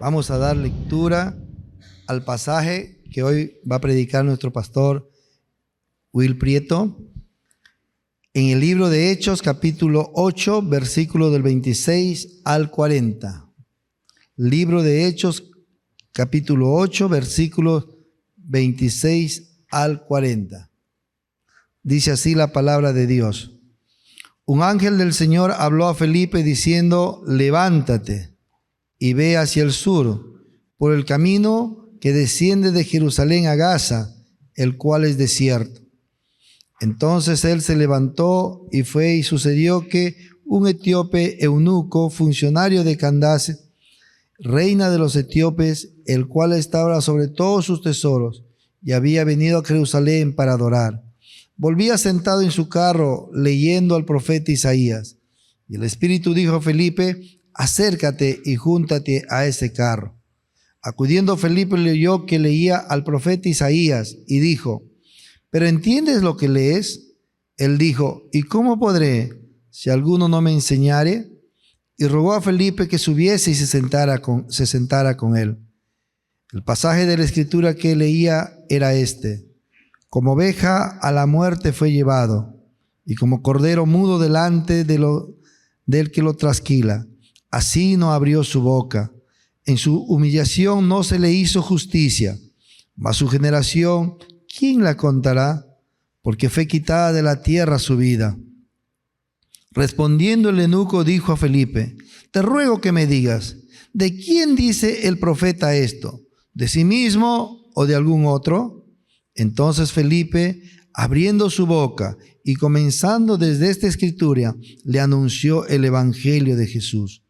Vamos a dar lectura al pasaje que hoy va a predicar nuestro pastor Will Prieto. En el libro de Hechos, capítulo 8, versículo del 26 al 40. Libro de Hechos, capítulo 8, versículos 26 al 40. Dice así la palabra de Dios. Un ángel del Señor habló a Felipe diciendo: levántate y ve hacia el sur, por el camino que desciende de Jerusalén a Gaza, el cual es desierto. Entonces él se levantó y fue, y sucedió que un etíope eunuco, funcionario de Candace, reina de los etíopes, el cual estaba sobre todos sus tesoros, y había venido a Jerusalén para adorar, volvía sentado en su carro leyendo al profeta Isaías. Y el Espíritu dijo a Felipe: acércate y júntate a ese carro. Acudiendo Felipe leyó que leía al profeta Isaías y dijo: ¿pero entiendes lo que lees? Él dijo: ¿y cómo podré si alguno no me enseñare? Y rogó a Felipe que subiese y se sentara con él. El pasaje de la escritura que leía era este: como oveja a la muerte fue llevado, y como cordero mudo delante del que lo trasquila, así no abrió su boca. En su humillación no se le hizo justicia. Mas su generación, ¿quién la contará? Porque fue quitada de la tierra su vida. Respondiendo el eunuco dijo a Felipe: te ruego que me digas, ¿de quién dice el profeta esto? ¿De sí mismo o de algún otro? Entonces Felipe, abriendo su boca y comenzando desde esta escritura, le anunció el evangelio de Jesús.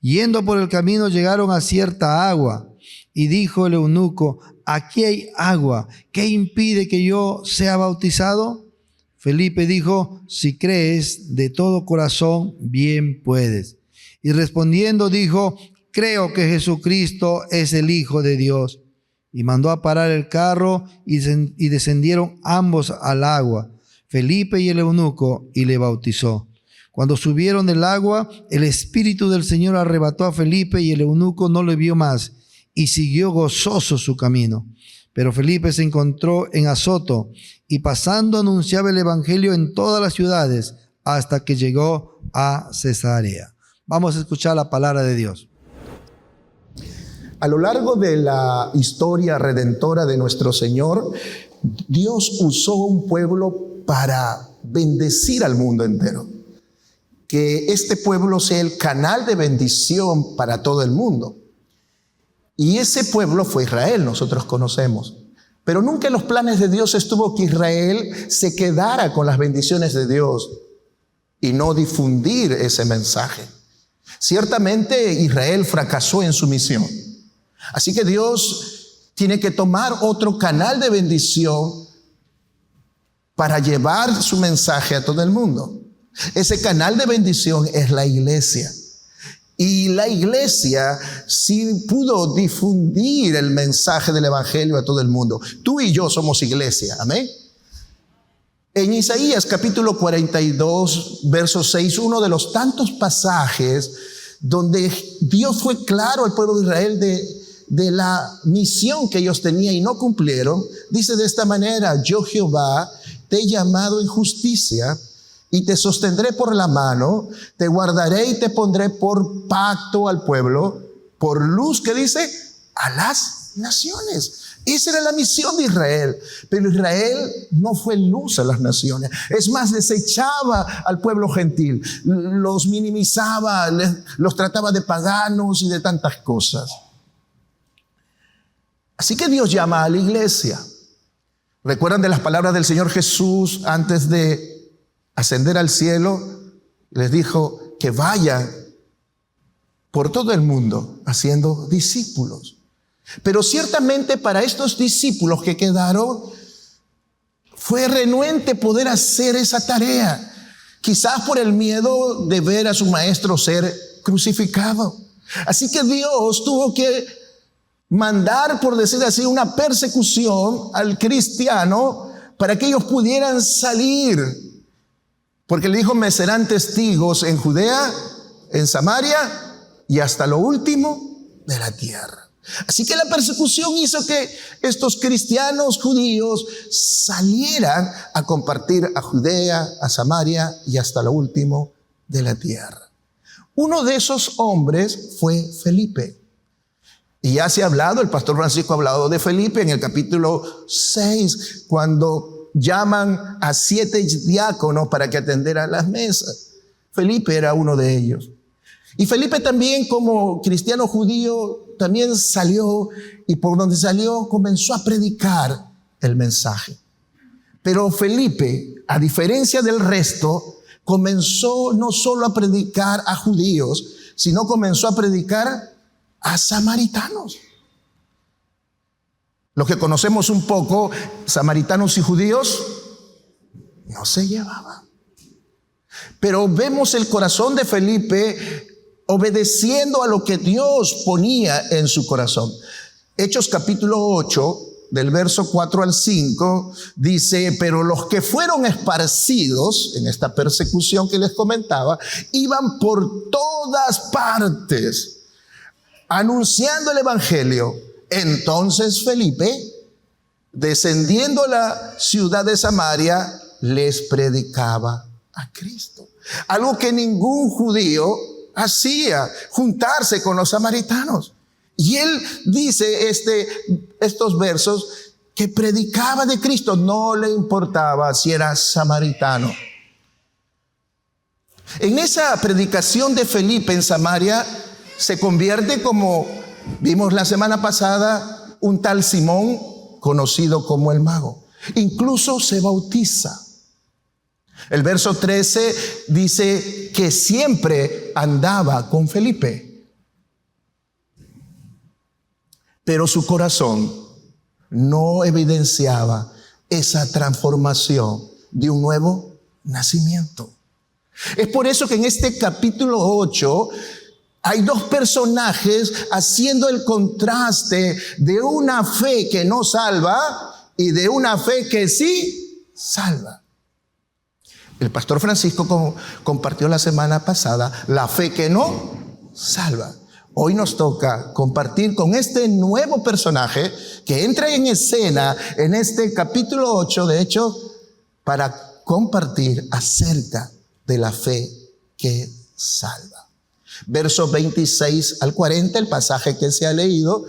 Yendo por el camino llegaron a cierta agua, y dijo el eunuco: aquí hay agua, ¿qué impide que yo sea bautizado? Felipe dijo: si crees de todo corazón, bien puedes. Y respondiendo dijo: creo que Jesucristo es el Hijo de Dios. Y mandó a parar el carro y descendieron ambos al agua, Felipe y el eunuco, y le bautizó. Cuando subieron del agua, el Espíritu del Señor arrebató a Felipe, y el eunuco no le vio más, y siguió gozoso su camino. Pero Felipe se encontró en Azoto, y pasando anunciaba el evangelio en todas las ciudades, hasta que llegó a Cesarea. Vamos a escuchar la palabra de Dios. A lo largo de la historia redentora de nuestro Señor, Dios usó un pueblo para bendecir al mundo entero. Que este pueblo sea el canal de bendición para todo el mundo. Y ese pueblo fue Israel, nosotros conocemos. Pero nunca en los planes de Dios estuvo que Israel se quedara con las bendiciones de Dios y no difundir ese mensaje. Ciertamente Israel fracasó en su misión. Así que Dios tiene que tomar otro canal de bendición para llevar su mensaje a todo el mundo. Ese canal de bendición es la iglesia. Y la iglesia sí pudo difundir el mensaje del evangelio a todo el mundo. Tú y yo somos iglesia, amén. En Isaías capítulo 42, verso 6, uno de los tantos pasajes donde Dios fue claro al pueblo de Israel de la misión que ellos tenían y no cumplieron, dice de esta manera: yo Jehová te he llamado en justicia y te sostendré por la mano, te guardaré y te pondré por pacto al pueblo, por luz, que dice, a las naciones. Esa era la misión de Israel, pero Israel no fue luz a las naciones. Es más, desechaba al pueblo gentil, los minimizaba, los trataba de paganos y de tantas cosas. Así que Dios llama a la iglesia. ¿Recuerdan de las palabras del Señor Jesús antes de ascender al cielo? Les dijo que vayan por todo el mundo haciendo discípulos. Pero ciertamente para estos discípulos que quedaron fue renuente poder hacer esa tarea. Quizás por el miedo de ver a su maestro ser crucificado. Así que Dios tuvo que mandar, por decir así, una persecución al cristiano para que ellos pudieran salir. Porque le dijo: me serán testigos en Judea, en Samaria y hasta lo último de la tierra. Así que la persecución hizo que estos cristianos judíos salieran a compartir a Judea, a Samaria y hasta lo último de la tierra. Uno de esos hombres fue Felipe. Y ya se ha hablado, el pastor Francisco ha hablado de Felipe en el capítulo 6, cuando llaman a 7 diáconos para que atendieran las mesas. Felipe era uno de ellos. Y Felipe también, como cristiano judío, también salió, y por donde salió comenzó a predicar el mensaje. Pero Felipe, a diferencia del resto, comenzó no solo a predicar a judíos, sino comenzó a predicar a samaritanos. Los que conocemos un poco, samaritanos y judíos, no se llevaban. Pero vemos el corazón de Felipe obedeciendo a lo que Dios ponía en su corazón. Hechos capítulo 8, del verso 4 al 5, dice: pero los que fueron esparcidos en esta persecución que les comentaba, iban por todas partes anunciando el evangelio. Entonces Felipe, descendiendo a la ciudad de Samaria, les predicaba a Cristo. Algo que ningún judío hacía, juntarse con los samaritanos. Y él dice estos versos que predicaba de Cristo, no le importaba si era samaritano. En esa predicación de Felipe en Samaria se convierte, como vimos la semana pasada, un tal Simón, conocido como el mago. Incluso se bautiza. El verso 13 dice que siempre andaba con Felipe, pero su corazón no evidenciaba esa transformación de un nuevo nacimiento. Es por eso que en este capítulo 8 hay dos personajes haciendo el contraste de una fe que no salva y de una fe que sí salva. El pastor Francisco compartió la semana pasada la fe que no salva. Hoy nos toca compartir con este nuevo personaje que entra en escena en este capítulo 8, de hecho, para compartir acerca de la fe que salva. Versos 26 al 40, el pasaje que se ha leído.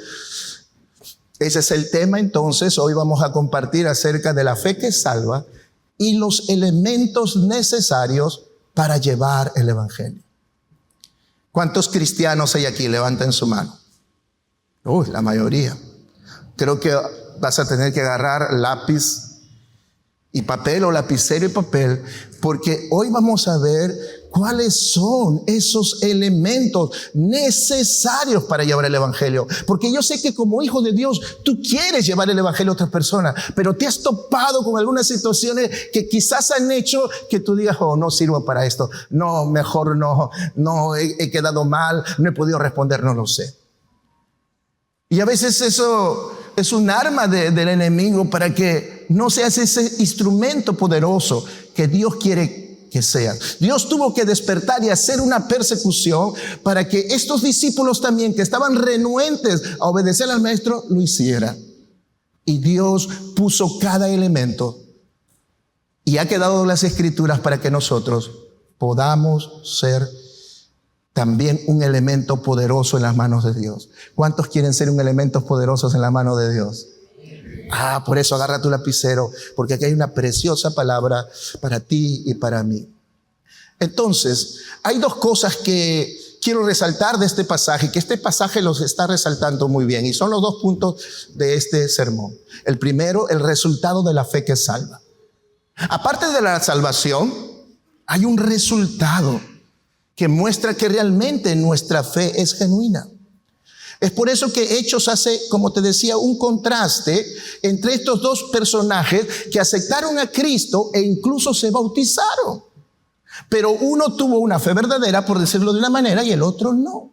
Ese es el tema. Entonces hoy vamos a compartir acerca de la fe que salva y los elementos necesarios para llevar el evangelio. ¿Cuántos cristianos hay aquí? Levanten su mano. Uy, la mayoría. Creo que vas a tener que agarrar lápiz y papel, o lapicero y papel, porque hoy vamos a ver cuáles son esos elementos necesarios para llevar el evangelio. Porque yo sé que como hijo de Dios, tú quieres llevar el evangelio a otras personas, pero te has topado con algunas situaciones que quizás han hecho que tú digas: oh, no sirvo para esto. No, mejor no he quedado mal, no he podido responder, no lo sé. Y a veces eso es un arma del enemigo para que no seas ese instrumento poderoso que Dios quiere que seas. Dios tuvo que despertar y hacer una persecución para que estos discípulos también, que estaban renuentes a obedecer al maestro, lo hicieran. Y Dios puso cada elemento y ha quedado en las escrituras para que nosotros podamos ser también un elemento poderoso en las manos de Dios. ¿Cuántos quieren ser un elemento poderoso en la mano de Dios? Por eso agarra tu lapicero, porque aquí hay una preciosa palabra para ti y para mí. Entonces, hay dos cosas que quiero resaltar de este pasaje, que este pasaje los está resaltando muy bien, y son los dos puntos de este sermón. El primero, el resultado de la fe que salva. Aparte de la salvación, hay un resultado que muestra que realmente nuestra fe es genuina. Es por eso que Hechos hace, como te decía, un contraste entre estos dos personajes que aceptaron a Cristo e incluso se bautizaron. Pero uno tuvo una fe verdadera, por decirlo de una manera, y el otro no.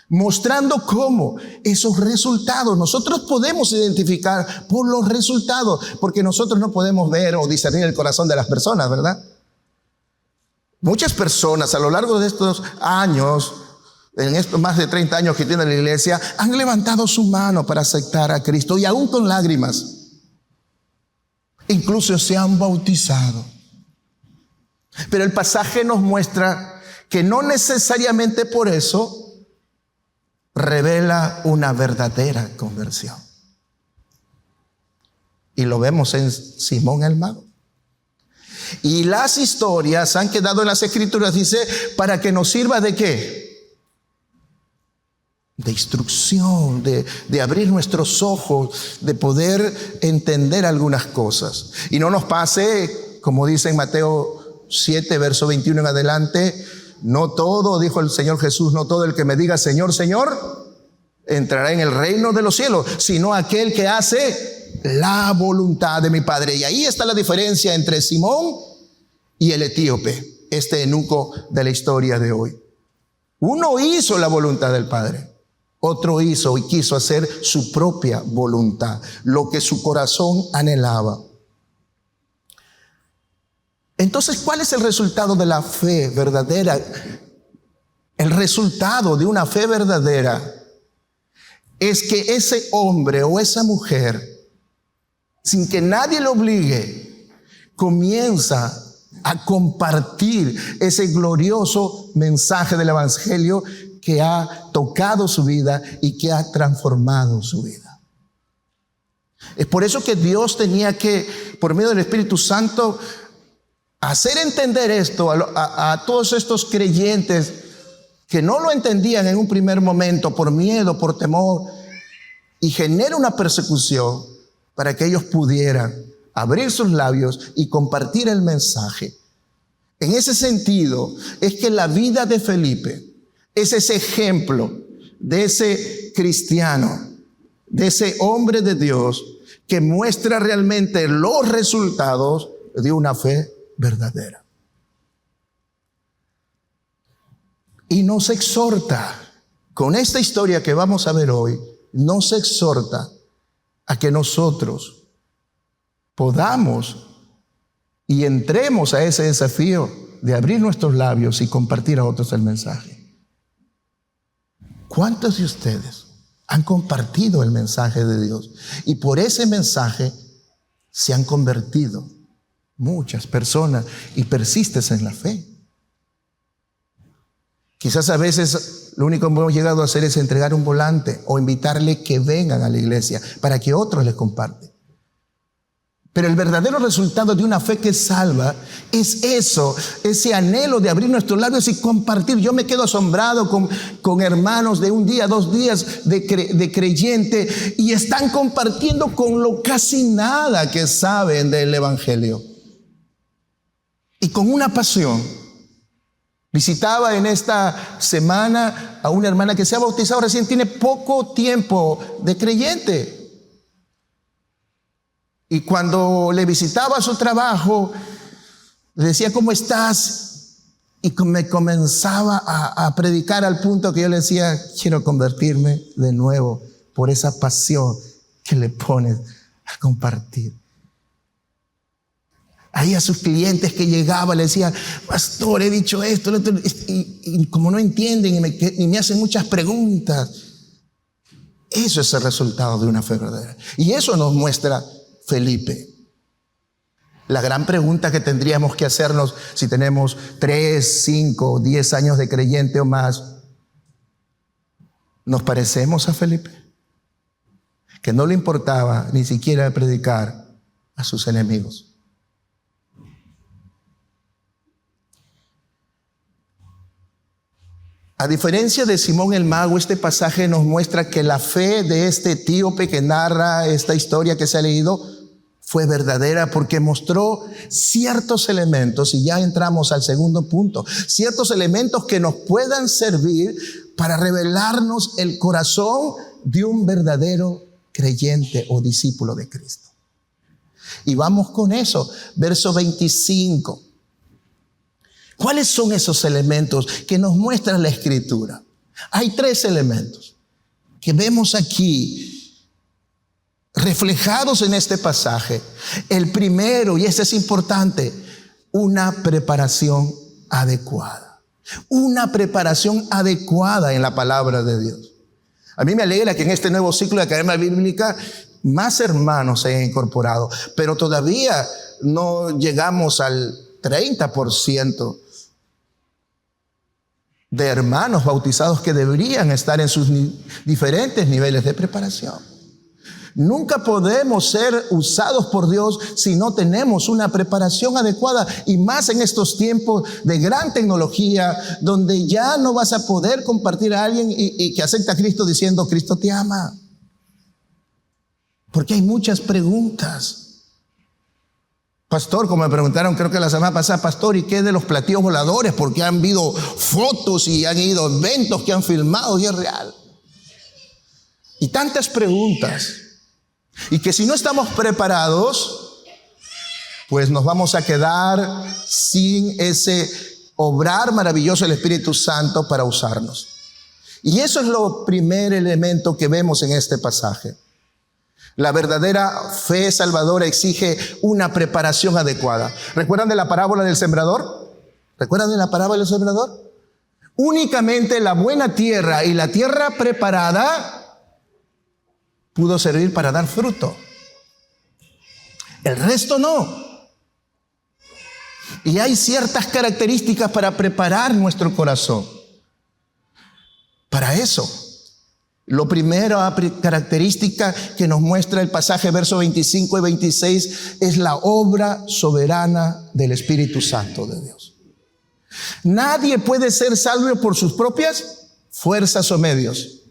Mostrando cómo esos resultados nosotros podemos identificar por los resultados, porque nosotros no podemos ver o discernir el corazón de las personas, ¿verdad? Muchas personas a lo largo de estos años en estos más de 30 años que tiene la iglesia, han levantado su mano para aceptar a Cristo, y aún con lágrimas. Incluso se han bautizado. Pero el pasaje nos muestra que no necesariamente por eso revela una verdadera conversión. Y lo vemos en Simón el Mago. Y las historias han quedado en las Escrituras, dice, para que nos sirva ¿de qué? De instrucción, de abrir nuestros ojos, de poder entender algunas cosas. Y no nos pase, como dice en Mateo 7, verso 21 en adelante, no todo, dijo el Señor Jesús, no todo el que me diga Señor, Señor, entrará en el reino de los cielos, sino aquel que hace la voluntad de mi Padre. Y ahí está la diferencia entre Simón y el etíope, este eunuco de la historia de hoy. Uno hizo la voluntad del Padre, otro hizo y quiso hacer su propia voluntad, lo que su corazón anhelaba. Entonces, ¿cuál es el resultado de la fe verdadera? El resultado de una fe verdadera es que ese hombre o esa mujer, sin que nadie lo obligue, comienza a compartir ese glorioso mensaje del evangelio que ha tocado su vida y que ha transformado su vida. Es por eso que Dios tenía que, por medio del Espíritu Santo, hacer entender esto a todos estos creyentes que no lo entendían en un primer momento por miedo, por temor, y genera una persecución para que ellos pudieran abrir sus labios y compartir el mensaje. En ese sentido es que la vida de Felipe es ese ejemplo de ese cristiano, de ese hombre de Dios que muestra realmente los resultados de una fe verdadera. Y nos exhorta, con esta historia que vamos a ver hoy, nos exhorta a que nosotros podamos y entremos a ese desafío de abrir nuestros labios y compartir a otros el mensaje. ¿Cuántos de ustedes han compartido el mensaje de Dios? Y por ese mensaje se han convertido muchas personas y persistes en la fe. Quizás a veces lo único que hemos llegado a hacer es entregar un volante o invitarle que vengan a la iglesia para que otros les compartan. Pero el verdadero resultado de una fe que salva es eso, ese anhelo de abrir nuestros labios y compartir. Yo me quedo asombrado con hermanos de un día, 2 días de creyente y están compartiendo con lo casi nada que saben del evangelio. Y con una pasión. Visitaba en esta semana a una hermana que se ha bautizado recién, tiene poco tiempo de creyente. Y cuando le visitaba a su trabajo, le decía, ¿cómo estás? Y me comenzaba a predicar al punto que yo le decía, quiero convertirme de nuevo por esa pasión que le pones a compartir. Ahí a sus clientes que llegaba le decía, pastor, he dicho esto, y como no entienden y me hacen muchas preguntas. Eso es el resultado de una fe verdadera. Y eso nos muestra Felipe. La gran pregunta que tendríamos que hacernos si tenemos 3, 5, 10 años de creyente o más, ¿nos parecemos a Felipe? Que no le importaba ni siquiera predicar a sus enemigos. A diferencia de Simón el Mago, este pasaje nos muestra que la fe de este etíope que narra esta historia que se ha leído fue verdadera porque mostró ciertos elementos, y ya entramos al segundo punto, ciertos elementos que nos puedan servir para revelarnos el corazón de un verdadero creyente o discípulo de Cristo. Y vamos con eso, verso 25. ¿Cuáles son esos elementos que nos muestra la Escritura? Hay 3 elementos que vemos aquí reflejados en este pasaje. El primero, y este es importante, una preparación adecuada. Una preparación adecuada en la palabra de Dios. A mí me alegra que en este nuevo ciclo de Academia Bíblica más hermanos se hayan incorporado, pero todavía no llegamos al 30% de hermanos bautizados que deberían estar en sus diferentes niveles de preparación. Nunca podemos ser usados por Dios si no tenemos una preparación adecuada, y más en estos tiempos de gran tecnología, donde ya no vas a poder compartir a alguien y que acepta a Cristo diciendo: Cristo te ama. Porque hay muchas preguntas. Pastor, como me preguntaron creo que la semana pasada: pastor, ¿y qué de los platillos voladores? Porque han habido fotos y han ido eventos que han filmado y es real. Y tantas preguntas. Y que si no estamos preparados, pues nos vamos a quedar sin ese obrar maravilloso del Espíritu Santo para usarnos. Y eso es lo primer elemento que vemos en este pasaje. La verdadera fe salvadora exige una preparación adecuada. ¿Recuerdan de la parábola del sembrador? ¿Recuerdan de la parábola del sembrador? Únicamente la buena tierra y la tierra preparada pudo servir para dar fruto. El resto no. Y hay ciertas características para preparar nuestro corazón. Para eso, la primera característica que nos muestra el pasaje versos 25 y 26 es la obra soberana del Espíritu Santo de Dios. Nadie puede ser salvo por sus propias fuerzas o medios.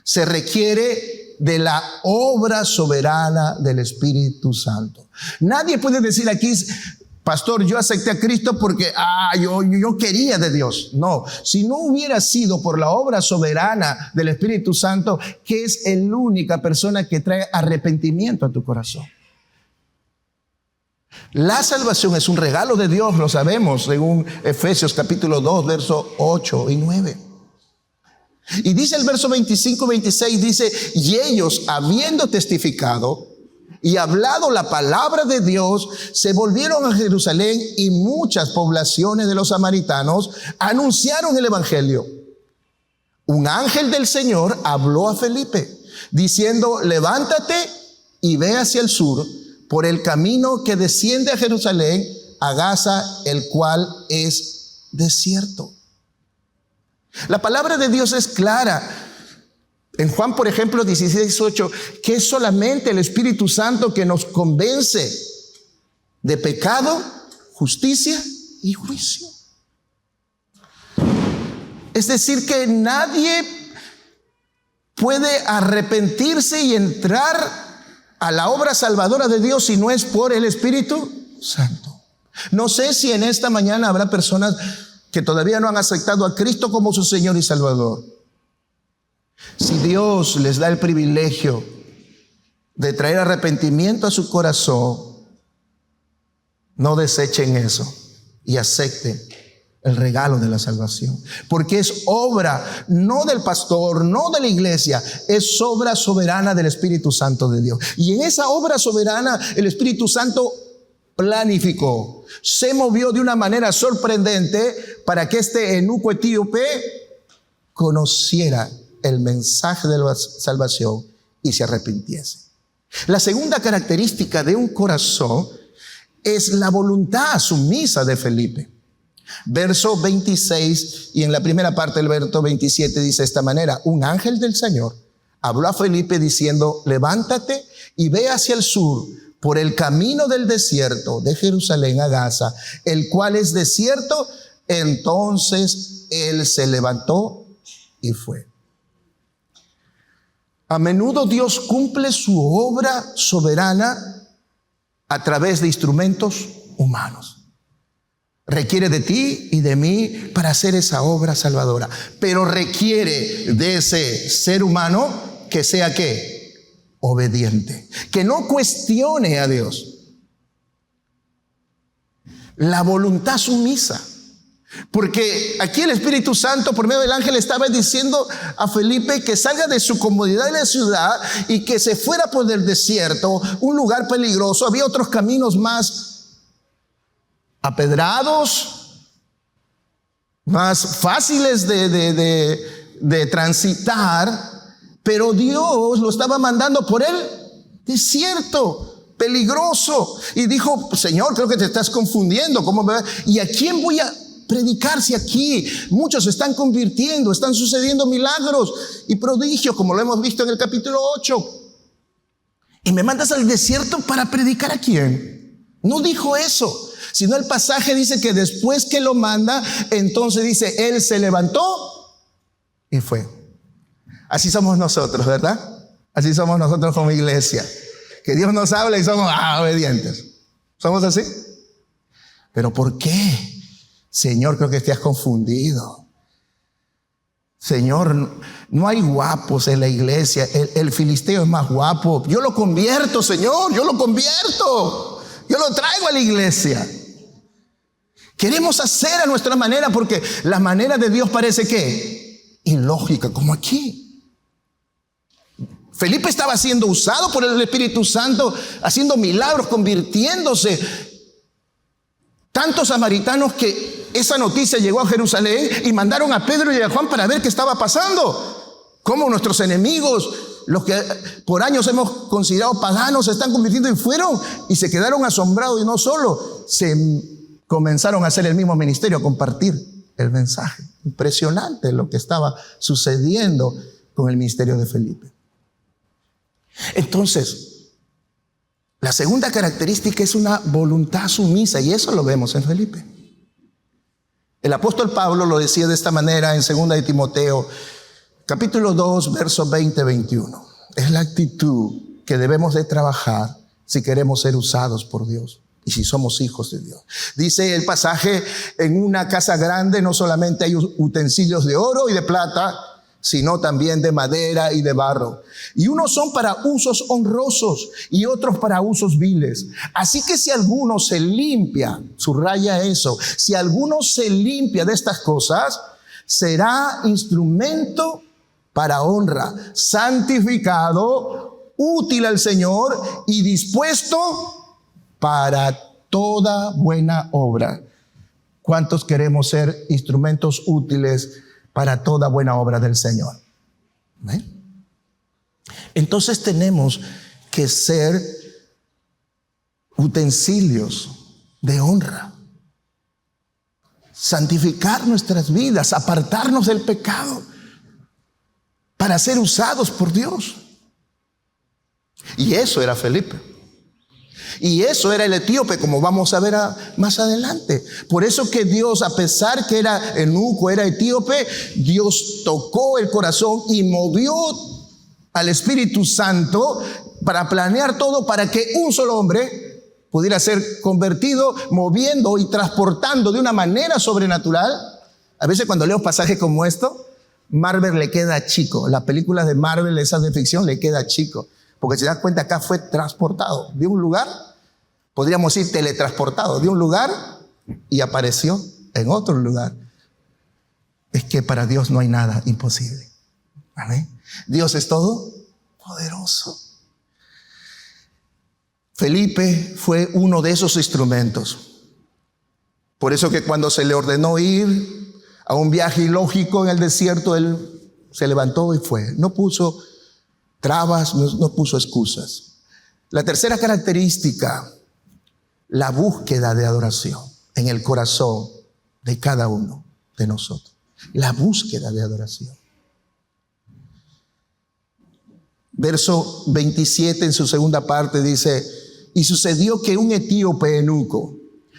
Se requiere de la obra soberana del Espíritu Santo. Nadie puede decir aquí: pastor, yo acepté a Cristo porque yo quería de Dios. No, si no hubiera sido por la obra soberana del Espíritu Santo, que es la única persona que trae arrepentimiento a tu corazón. La salvación es un regalo de Dios, lo sabemos, según Efesios capítulo 2, versos 8 y 9. Y dice el verso 25 y 26, dice: y ellos, habiendo testificado y hablado la palabra de Dios, se volvieron a Jerusalén, y muchas poblaciones de los samaritanos anunciaron el evangelio. Un ángel del Señor habló a Felipe, diciendo: levántate y ve hacia el sur, por el camino que desciende a Jerusalén, a Gaza, el cual es desierto. La palabra de Dios es clara. En Juan, por ejemplo, 16:8, que es solamente el Espíritu Santo que nos convence de pecado, justicia y juicio. Es decir, que nadie puede arrepentirse y entrar a la obra salvadora de Dios si no es por el Espíritu Santo. No sé si en esta mañana habrá personas que todavía no han aceptado a Cristo como su Señor y Salvador. Si Dios les da el privilegio de traer arrepentimiento a su corazón, no desechen eso y acepten el regalo de la salvación. Porque es obra no del pastor, no de la iglesia, es obra soberana del Espíritu Santo de Dios. Y en esa obra soberana el Espíritu Santo planificó, se movió de una manera sorprendente para que este eunuco etíope conociera el mensaje de la salvación y se arrepintiese. La segunda característica de un corazón es la voluntad sumisa de Felipe. Verso 26 y en la primera parte del verso 27 dice de esta manera: un ángel del Señor habló a Felipe diciendo: levántate y ve hacia el sur, por el camino del desierto de Jerusalén a Gaza, el cual es desierto. Entonces él se levantó y fue. A menudo Dios cumple su obra soberana a través de instrumentos humanos. Requiere de ti y de mí para hacer esa obra salvadora, pero requiere de ese ser humano que sea ¿qué? Obediente, que no cuestione a Dios. La voluntad sumisa. Porque aquí el Espíritu Santo por medio del ángel estaba diciendo a Felipe que salga de su comodidad de la ciudad y que se fuera por el desierto, un lugar peligroso. Había otros caminos más apedrados, más fáciles de transitar, pero Dios lo estaba mandando por el desierto, peligroso. Y dijo: Señor, creo que te estás confundiendo. ¿Cómo me va? ¿Y a quién voy a predicar si aquí muchos se están convirtiendo, están sucediendo milagros y prodigios, como lo hemos visto en el capítulo 8? ¿Y me mandas al desierto para predicar a quién? No dijo eso, sino el pasaje dice que después que lo manda, entonces dice, Él se levantó y fue. Así somos nosotros, ¿verdad? Así somos nosotros como iglesia. Que Dios nos habla y somos obedientes. ¿Somos así? ¿Pero por qué? Señor, creo que te has confundido. Señor, no hay guapos en la iglesia. El filisteo es más guapo. Yo lo convierto, Señor, yo lo convierto. Yo lo traigo a la iglesia. Queremos hacer a nuestra manera porque la manera de Dios parece que ilógica, como aquí. Felipe estaba siendo usado por el Espíritu Santo, haciendo milagros, convirtiéndose. Tantos samaritanos que esa noticia llegó a Jerusalén y mandaron a Pedro y a Juan para ver qué estaba pasando. Cómo nuestros enemigos, los que por años hemos considerado paganos, se están convirtiendo y fueron y se quedaron asombrados. Y no solo, se comenzaron a hacer el mismo ministerio, a compartir el mensaje. Impresionante lo que estaba sucediendo con el ministerio de Felipe. Entonces, la segunda característica es una voluntad sumisa, y eso lo vemos en Felipe. El apóstol Pablo lo decía de esta manera en 2 de Timoteo, capítulo 2, versos 20-21. Es la actitud que debemos de trabajar si queremos ser usados por Dios y si somos hijos de Dios. Dice el pasaje: en una casa grande no solamente hay utensilios de oro y de plata, sino también de madera y de barro. Y unos son para usos honrosos y otros para usos viles. Así que si alguno se limpia, subraya eso, si alguno se limpia de estas cosas, será instrumento para honra, santificado, útil al Señor y dispuesto para toda buena obra. ¿Cuántos queremos ser instrumentos útiles para toda buena obra del Señor? ¿Ven? Entonces tenemos que ser utensilios de honra, santificar nuestras vidas, apartarnos del pecado para ser usados por Dios. Y eso era Felipe. Y eso era el etíope, como vamos a ver más adelante. Por eso que Dios, a pesar que era eunuco, era etíope, Dios tocó el corazón y movió al Espíritu Santo para planear todo para que un solo hombre pudiera ser convertido, moviendo y transportando de una manera sobrenatural. A veces cuando leo pasajes como esto, Marvel le queda chico. Las películas de Marvel, esas de ficción, le queda chico. Porque si te das cuenta, acá fue transportado de un lugar, podríamos decir teletransportado de un lugar y apareció en otro lugar. Es que para Dios no hay nada imposible. ¿Amén? Dios es todo poderoso. Felipe fue uno de esos instrumentos. Por eso que cuando se le ordenó ir a un viaje ilógico en el desierto, él se levantó y fue. No puso trabas, no puso excusas. La tercera característica, la búsqueda de adoración en el corazón de cada uno de nosotros. La búsqueda de adoración. Verso 27 en su segunda parte dice: y sucedió que un etíope eunuco,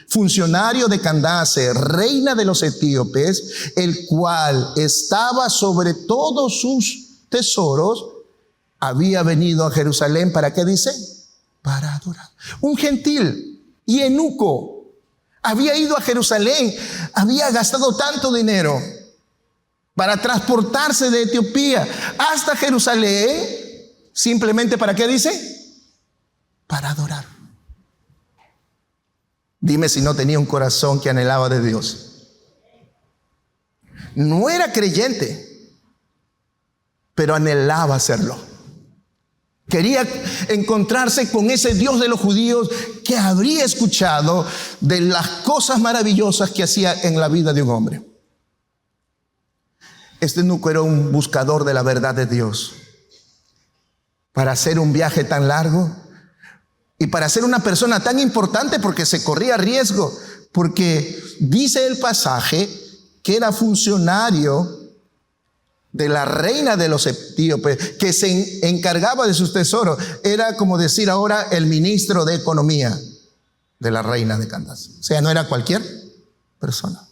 funcionario de Candace, reina de los etíopes, el cual estaba sobre todos sus tesoros, había venido a Jerusalén, ¿para qué dice? Para adorar. Un gentil y eunuco había ido a Jerusalén, había gastado tanto dinero para transportarse de Etiopía hasta Jerusalén, simplemente ¿para qué dice? Para adorar. Dime si no tenía un corazón que anhelaba de Dios. No era creyente, pero anhelaba serlo. Quería encontrarse con ese Dios de los judíos que habría escuchado de las cosas maravillosas que hacía en la vida de un hombre. Este eunuco era un buscador de la verdad de Dios. Para hacer un viaje tan largo y para ser una persona tan importante, porque se corría riesgo, porque dice el pasaje que era funcionario de la reina de los etíopes, que se encargaba de sus tesoros. Era como decir ahora el ministro de Economía de la reina de Candace. O sea, no era cualquier persona.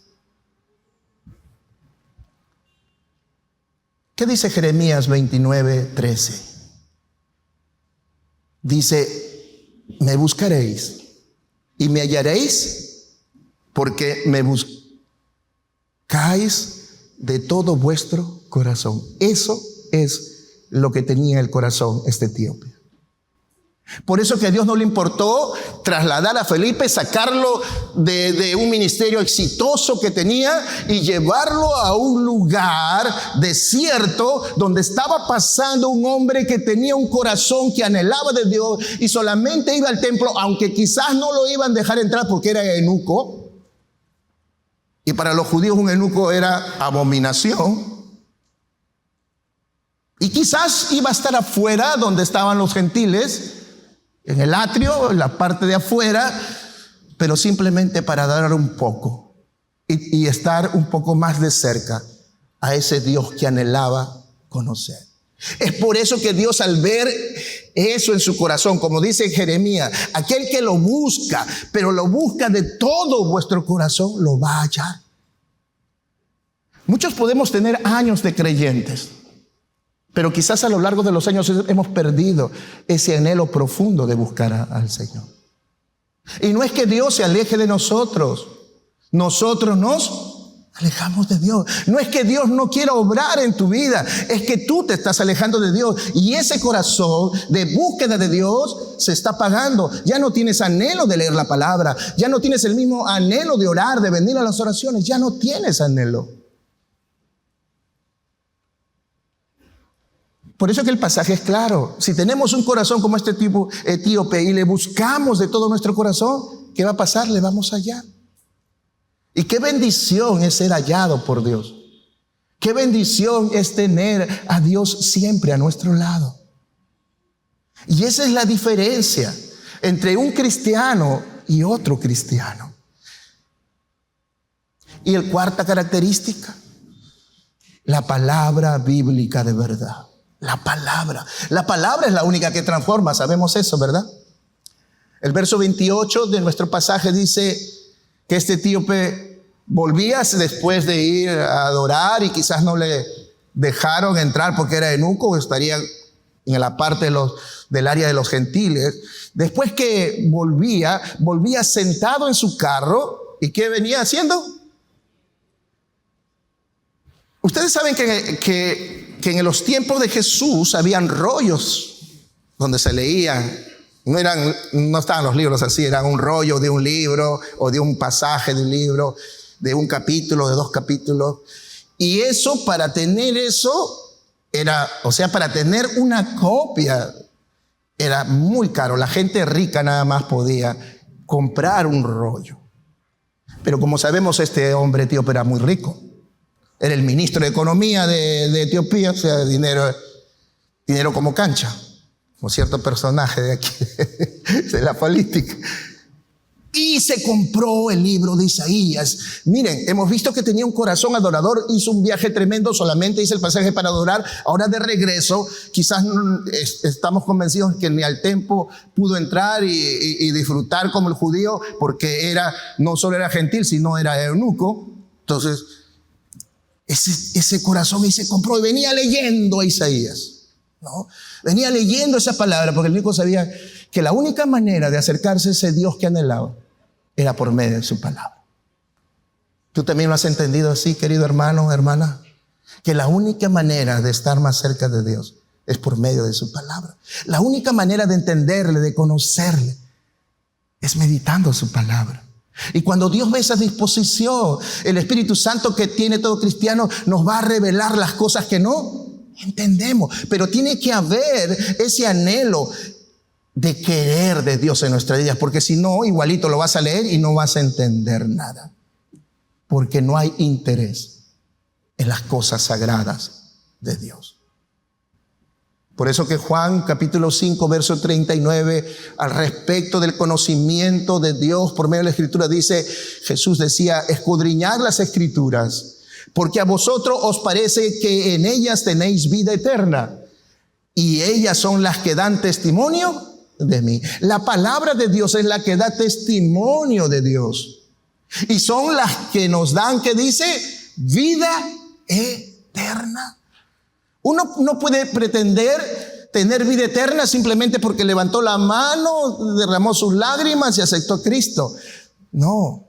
¿Qué dice Jeremías 29:13? Dice: me buscaréis y me hallaréis, porque me buscáis de todo vuestro corazón. Eso es lo que tenía el corazón este etíope. Por eso que a Dios no le importó trasladar a Felipe, sacarlo de un ministerio exitoso que tenía y llevarlo a un lugar desierto donde estaba pasando un hombre que tenía un corazón que anhelaba de Dios y solamente iba al templo, aunque quizás no lo iban a dejar entrar porque era eunuco. Y para los judíos un eunuco era abominación. Y quizás iba a estar afuera donde estaban los gentiles, en el atrio, en la parte de afuera, pero simplemente para dar un poco y estar un poco más de cerca a ese Dios que anhelaba conocer. Es por eso que Dios, al ver eso en su corazón, como dice Jeremías, aquel que lo busca, pero lo busca de todo vuestro corazón, lo va a hallar. Muchos podemos tener años de creyentes, pero quizás a lo largo de los años hemos perdido ese anhelo profundo de buscar al Señor. Y no es que Dios se aleje de nosotros. Nosotros nos alejamos de Dios. No es que Dios no quiera obrar en tu vida. Es que tú te estás alejando de Dios. Y ese corazón de búsqueda de Dios se está apagando. Ya no tienes anhelo de leer la palabra. Ya no tienes el mismo anhelo de orar, de venir a las oraciones. Ya no tienes anhelo. Por eso que el pasaje es claro. Si tenemos un corazón como este tipo etíope y le buscamos de todo nuestro corazón, ¿qué va a pasar? Le vamos a hallar. Y qué bendición es ser hallado por Dios. Qué bendición es tener a Dios siempre a nuestro lado. Y esa es la diferencia entre un cristiano y otro cristiano. Y la cuarta característica, la palabra bíblica de verdad. La palabra es la única que transforma, sabemos eso, ¿verdad? El verso 28 de nuestro pasaje dice que este etíope volvía después de ir a adorar y quizás no le dejaron entrar porque era eunuco o estaría en la parte del área de los gentiles. Después que volvía sentado en su carro. ¿Y qué venía haciendo? Ustedes saben que en los tiempos de Jesús habían rollos donde se leían. No estaban los libros así, eran un rollo de un libro o de un pasaje de un libro, de un capítulo, de 2 capítulos. Y eso, para tener eso, para tener una copia, era muy caro. La gente rica nada más podía comprar un rollo. Pero como sabemos, este hombre etíope era muy rico. Era el ministro de Economía de Etiopía, o sea, dinero como cancha, como cierto personaje de aquí, de la política. Y se compró el libro de Isaías. Miren, hemos visto que tenía un corazón adorador, hizo un viaje tremendo, solamente hizo el pasaje para adorar. Ahora de regreso, quizás estamos convencidos que ni al templo pudo entrar y disfrutar como el judío, porque no solo era gentil, sino era eunuco. Entonces, ese corazón y se compró y venía leyendo a Isaías, ¿no? Venía leyendo esa palabra porque el único sabía que la única manera de acercarse a ese Dios que anhelaba era por medio de su palabra. ¿Tú también lo has entendido así, querido hermano, hermana? Que la única manera de estar más cerca de Dios es por medio de su palabra. La única manera de entenderle, de conocerle, es meditando su palabra. Y cuando Dios ve esa disposición, el Espíritu Santo que tiene todo cristiano nos va a revelar las cosas que no entendemos. Pero tiene que haber ese anhelo de querer de Dios en nuestras vidas, porque si no, igualito lo vas a leer y no vas a entender nada, porque no hay interés. en las cosas sagradas de Dios. Por eso que Juan capítulo 5 verso 39 al respecto del conocimiento de Dios por medio de la Escritura dice, Jesús decía, escudriñad las Escrituras, porque a vosotros os parece que en ellas tenéis vida eterna, y ellas son las que dan testimonio de mí. La palabra de Dios es la que da testimonio de Dios, y son las que nos dan, que dice, vida eterna. Uno no puede pretender tener vida eterna simplemente porque levantó la mano, derramó sus lágrimas y aceptó a Cristo. No.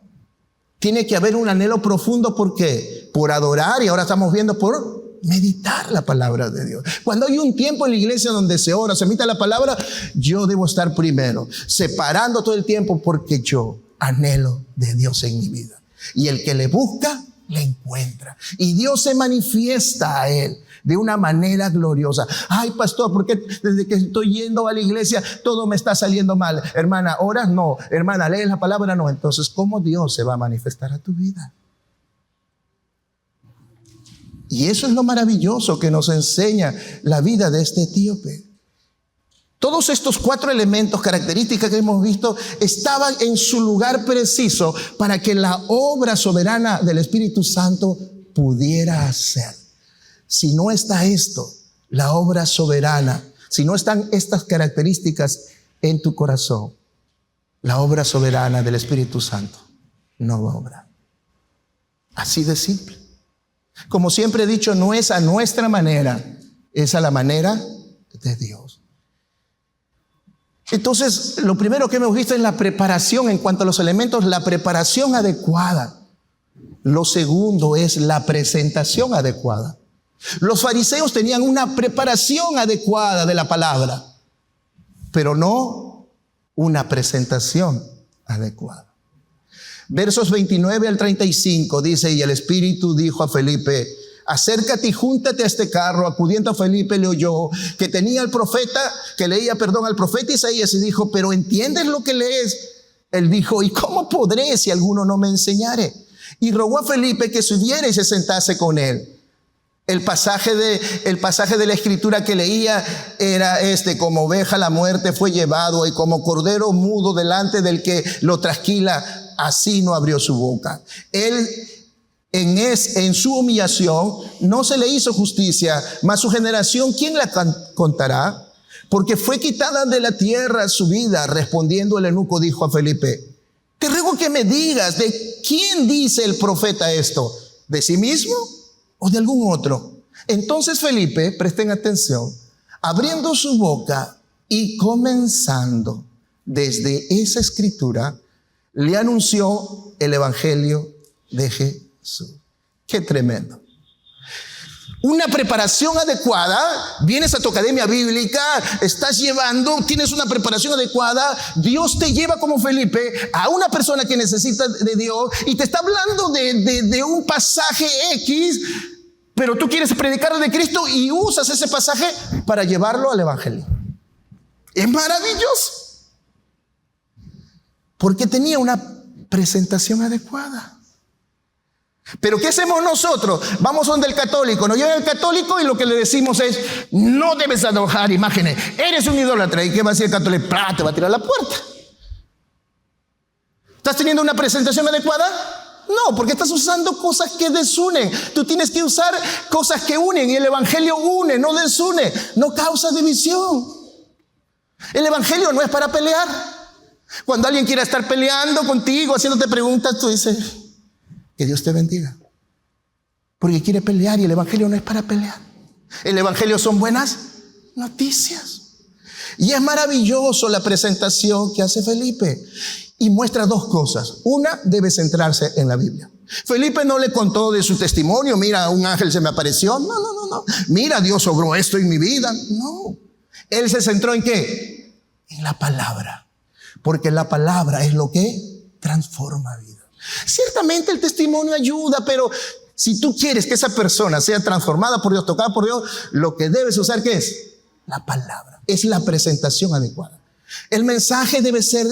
Tiene que haber un anhelo profundo. ¿Por qué? Por adorar, y ahora estamos viendo por meditar la palabra de Dios. Cuando hay un tiempo en la iglesia donde se ora, se medita la palabra, yo debo estar primero, separando todo el tiempo, porque yo anhelo de Dios en mi vida. Y el que le busca, le encuentra. Y Dios se manifiesta a él de una manera gloriosa. Ay, pastor, ¿por qué desde que estoy yendo a la iglesia todo me está saliendo mal? Hermana, ¿oras? No. Hermana, ¿lees la palabra? No. Entonces, ¿cómo Dios se va a manifestar a tu vida? Y eso es lo maravilloso que nos enseña la vida de este etíope. Todos estos 4 elementos, características que hemos visto, estaban en su lugar preciso para que la obra soberana del Espíritu Santo pudiera hacer. Si no está esto, la obra soberana, si no están estas características en tu corazón, la obra soberana del Espíritu Santo no va a obrar. Así de simple. Como siempre he dicho, no es a nuestra manera, es a la manera de Dios. Entonces, lo primero que hemos visto es la preparación en cuanto a los elementos, la preparación adecuada. Lo segundo es la presentación adecuada. Los fariseos tenían una preparación adecuada de la palabra, pero no una presentación adecuada. Versos 29 al 35 dice, y el Espíritu dijo a Felipe, acércate y júntate a este carro. Acudiendo a Felipe le oyó que tenía al profeta, que leía, al profeta Isaías, y dijo, pero ¿entiendes lo que lees? Él dijo, ¿y cómo podré si alguno no me enseñare? Y rogó a Felipe que subiera y se sentase con él. El pasaje de la escritura que leía era como oveja a la muerte fue llevado, y como cordero mudo delante del que lo trasquila, así no abrió su boca. Él en su humillación no se le hizo justicia, mas su generación, ¿quién la contará? Porque fue quitada de la tierra su vida. Respondiendo el eunuco dijo a Felipe, te ruego que me digas, ¿de quién dice el profeta esto? ¿De sí mismo o de algún otro? Entonces Felipe, presten atención, abriendo su boca y comenzando desde esa escritura, le anunció el evangelio de Jesús. Qué tremendo. Una preparación adecuada. Vienes a tu academia bíblica, tienes una preparación adecuada. Dios te lleva como Felipe a una persona que necesita de Dios y te está hablando de un pasaje X, pero tú quieres predicar de Cristo y usas ese pasaje para llevarlo al evangelio. Es maravilloso, porque tenía una presentación adecuada. Pero ¿qué hacemos nosotros? Vamos donde el católico, nos lleva el católico y lo que le decimos es, no debes adorar imágenes, eres un idólatra. ¿Y qué va a decir el católico? ¡Plá! Te va a tirar a la puerta. ¿Estás teniendo una presentación adecuada? No, porque estás usando cosas que desunen. Tú tienes que usar cosas que unen, y el evangelio une, no desune, no causa división. El evangelio no es para pelear. Cuando alguien quiera estar peleando contigo, haciéndote preguntas, tú dices, que Dios te bendiga, porque quiere pelear, y el evangelio no es para pelear. El evangelio son buenas noticias. Y es maravilloso la presentación que hace Felipe, y muestra 2 cosas. Una, debe centrarse en la Biblia. Felipe no le contó de su testimonio, mira, un ángel se me apareció, no, mira, Dios obró esto en mi vida. No, él se centró ¿en qué? En la palabra, porque la palabra es lo que transforma vida. Ciertamente el testimonio ayuda, pero si tú quieres que esa persona sea transformada por Dios, tocada por Dios, lo que debes usar, ¿qué es? La palabra. Es la presentación adecuada. El mensaje debe ser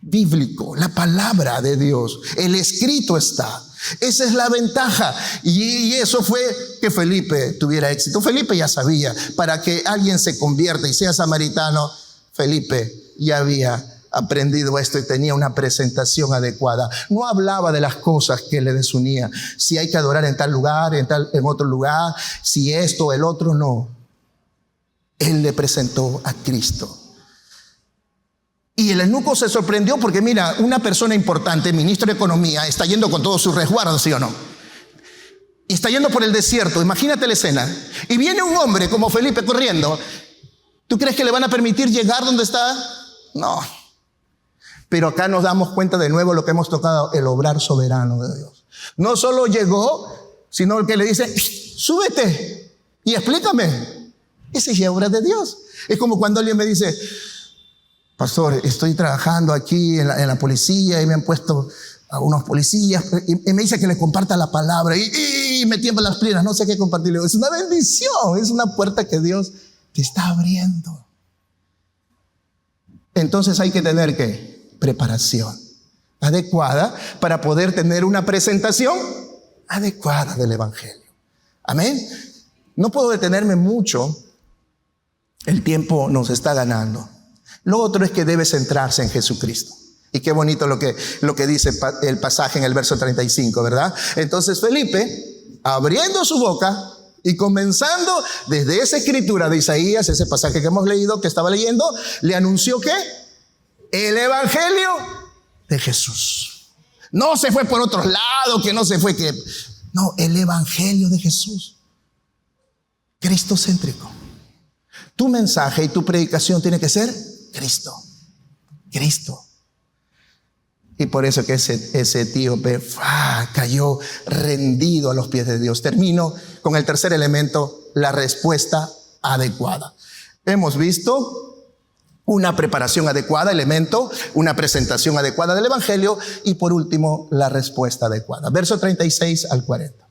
bíblico, la palabra de Dios. El escrito está. Esa es la ventaja. Y eso fue que Felipe tuviera éxito. Felipe ya sabía, para que alguien se convierta y sea samaritano, Felipe ya había aprendido esto y tenía una presentación adecuada. No hablaba de las cosas que le desunía. Si hay que adorar en tal lugar, en otro lugar, si esto, el otro, no. Él le presentó a Cristo. Y el eunuco se sorprendió porque mira, una persona importante, ministro de Economía, está yendo con todos sus resguardos, ¿sí o no? Y está yendo por el desierto, imagínate la escena. Y viene un hombre como Felipe corriendo. ¿Tú crees que le van a permitir llegar donde está? No. Pero acá nos damos cuenta de nuevo lo que hemos tocado, el obrar soberano de Dios. No solo llegó, sino que le dice, súbete y explícame. Esa es la obra de Dios. Es como cuando alguien me dice, pastor, estoy trabajando aquí en la policía y me han puesto a unos policías y me dice que les comparta la palabra y me tiemblan las piernas, no sé qué compartirle. Es una bendición, es una puerta que Dios te está abriendo. Entonces hay que tener ¿qué? Preparación adecuada para poder tener una presentación adecuada del evangelio. Amén. No puedo detenerme mucho, el tiempo nos está ganando. Lo otro es que debe centrarse en Jesucristo. Y qué bonito lo que dice el pasaje en el verso 35, ¿verdad? Entonces Felipe, abriendo su boca y comenzando desde esa escritura de Isaías, ese pasaje que hemos leído, que estaba leyendo, le anunció ¿qué? El evangelio de Jesús. No se fue por otros lados, que no se fue que... No, el evangelio de Jesús. Cristocéntrico. Tu mensaje y tu predicación tiene que ser Cristo. Cristo. Y por eso que ese etíope cayó rendido a los pies de Dios. Termino con el tercer elemento, la respuesta adecuada. Hemos visto una preparación adecuada, elemento, una presentación adecuada del evangelio y por último la respuesta adecuada. Verso 36 al 40.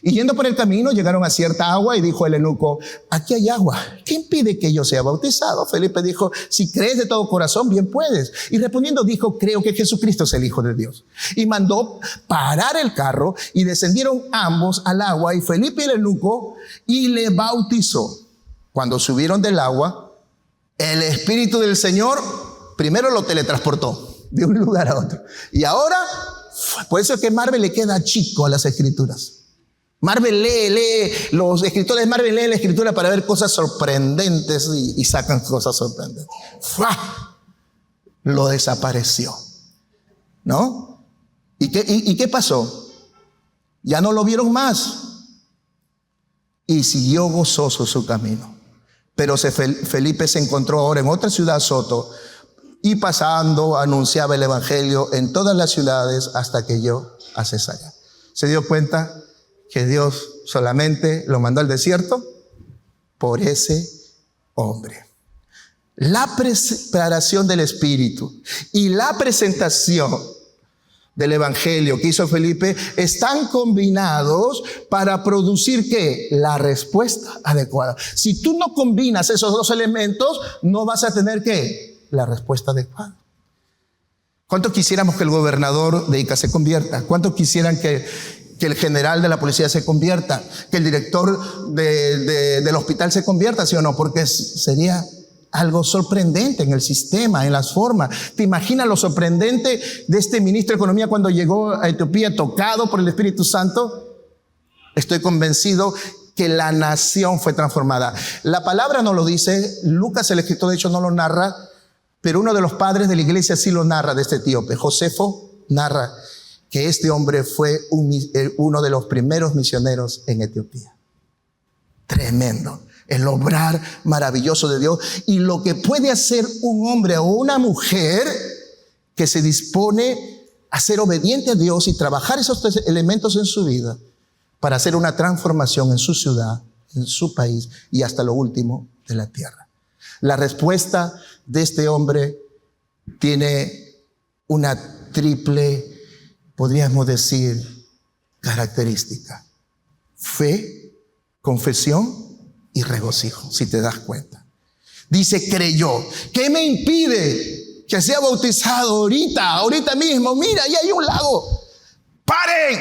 Y yendo por el camino llegaron a cierta agua y dijo el eunuco, aquí hay agua, ¿qué impide que yo sea bautizado? Felipe dijo, si crees de todo corazón, bien puedes. Y respondiendo dijo, creo que Jesucristo es el Hijo de Dios. Y mandó parar el carro y descendieron ambos al agua y Felipe y el eunuco y le bautizó. Cuando subieron del agua, el Espíritu del Señor primero lo teletransportó de un lugar a otro. Y ahora, por eso es que Marvel le queda chico a las escrituras. Marvel lee, los escritores de Marvel leen la escritura para ver cosas sorprendentes y sacan cosas sorprendentes. ¡Fua! Lo desapareció, ¿no? ¿Y qué pasó? Ya no lo vieron más y siguió gozoso su camino. Pero Felipe se encontró ahora en otra ciudad, Soto, y pasando anunciaba el evangelio en todas las ciudades hasta que llegó a Cesarea. ¿Se dio cuenta que Dios solamente lo mandó al desierto? Por ese hombre. La preparación del Espíritu y la presentación del evangelio que hizo Felipe están combinados para producir ¿qué? La respuesta adecuada. Si tú no combinas esos dos elementos, no vas a tener ¿qué? La respuesta adecuada. ¿Cuánto quisiéramos que el gobernador de Ica se convierta? ¿Cuánto quisieran que el general de la policía se convierta? Que el director del hospital se convierta, ¿sí o no? Porque sería algo sorprendente en el sistema, en las formas. ¿Te imaginas lo sorprendente de este ministro de Economía cuando llegó a Etiopía tocado por el Espíritu Santo? Estoy convencido que la nación fue transformada. La palabra no lo dice, Lucas el escritor de hecho no lo narra, pero uno de los padres de la iglesia sí lo narra de este etíope. Josefo narra que este hombre fue uno de los primeros misioneros en Etiopía. Tremendo. El obrar maravilloso de Dios y lo que puede hacer un hombre o una mujer que se dispone a ser obediente a Dios y trabajar esos tres elementos en su vida para hacer una transformación en su ciudad, en su país y hasta lo último de la tierra. La respuesta de este hombre tiene una triple, podríamos decir, característica: fe, confesión y regocijo, si te das cuenta. Dice, creyó. ¿Qué me impide que sea bautizado ahorita mismo? Mira, ahí hay un lago. ¡paren!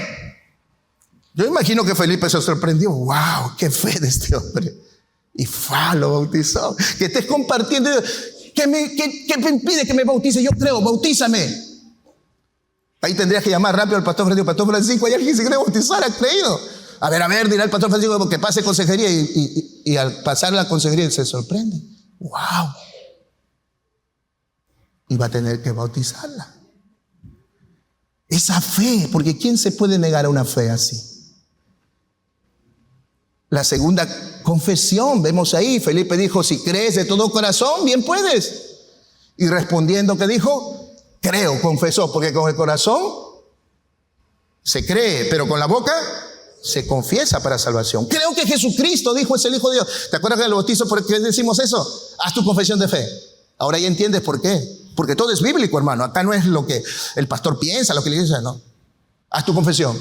Yo imagino que Felipe se sorprendió. ¡Wow! ¡Qué fe de este hombre! Y lo bautizó. Que estés compartiendo. ¿Qué me impide que me bautice? Yo creo, bautízame. Ahí tendrías que llamar rápido al pastor Francisco. Pastor Francisco, hay alguien que se quiere bautizar, ha creído. A ver, dirá el pastor Francisco que pase consejería. Y al pasar la consejería se sorprende. ¡Wow! Y va a tener que bautizarla. Esa fe, porque ¿quién se puede negar a una fe así? La segunda confesión, vemos ahí, Felipe dijo, si crees de todo corazón, bien puedes. Y respondiendo, ¿qué dijo? Creo, confesó, porque con el corazón se cree, pero con la boca se confiesa para salvación. Creo que Jesucristo, dijo, es el Hijo de Dios. ¿Te acuerdas que en el bautizo por qué decimos eso? Haz tu confesión de fe. Ahora ya entiendes por qué. Porque todo es bíblico, hermano. Acá no es lo que el pastor piensa, lo que le dice, no. Haz tu confesión.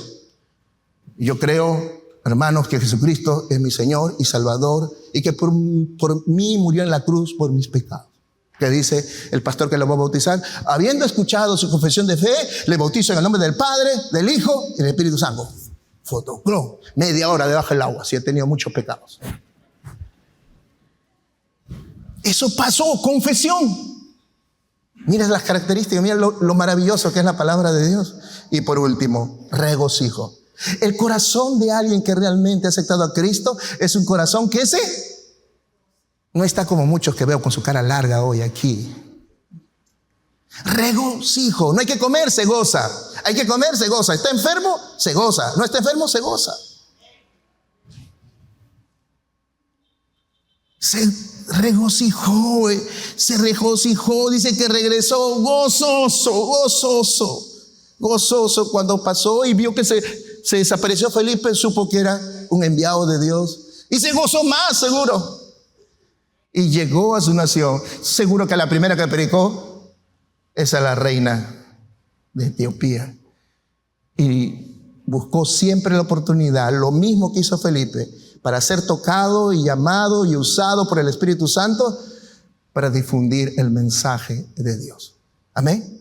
Yo creo, hermanos, que Jesucristo es mi Señor y Salvador y que por mí murió en la cruz por mis pecados. Que dice el pastor que lo va a bautizar, habiendo escuchado su confesión de fe, le bautizo en el nombre del Padre, del Hijo y del Espíritu Santo. Fotocro, media hora debajo del agua, si he tenido muchos pecados. Eso pasó, confesión. Mira las características, mira lo maravilloso que es la palabra de Dios. Y por último, regocijo. El corazón de alguien que realmente ha aceptado a Cristo es un corazón que no está como muchos que veo con su cara larga hoy aquí. Regocijo. No hay que comer, se goza. Hay que comer, se goza. ¿Está enfermo? Se goza. ¿No está enfermo? Se goza. Se regocijó, dice que regresó gozoso cuando pasó y vio que se desapareció Felipe, supo que era un enviado de Dios y se gozó más seguro y llegó a su nación. Seguro que la primera que predicó es a la reina de Etiopía y buscó siempre la oportunidad, lo mismo que hizo Felipe, para ser tocado y llamado y usado por el Espíritu Santo para difundir el mensaje de Dios. Amén.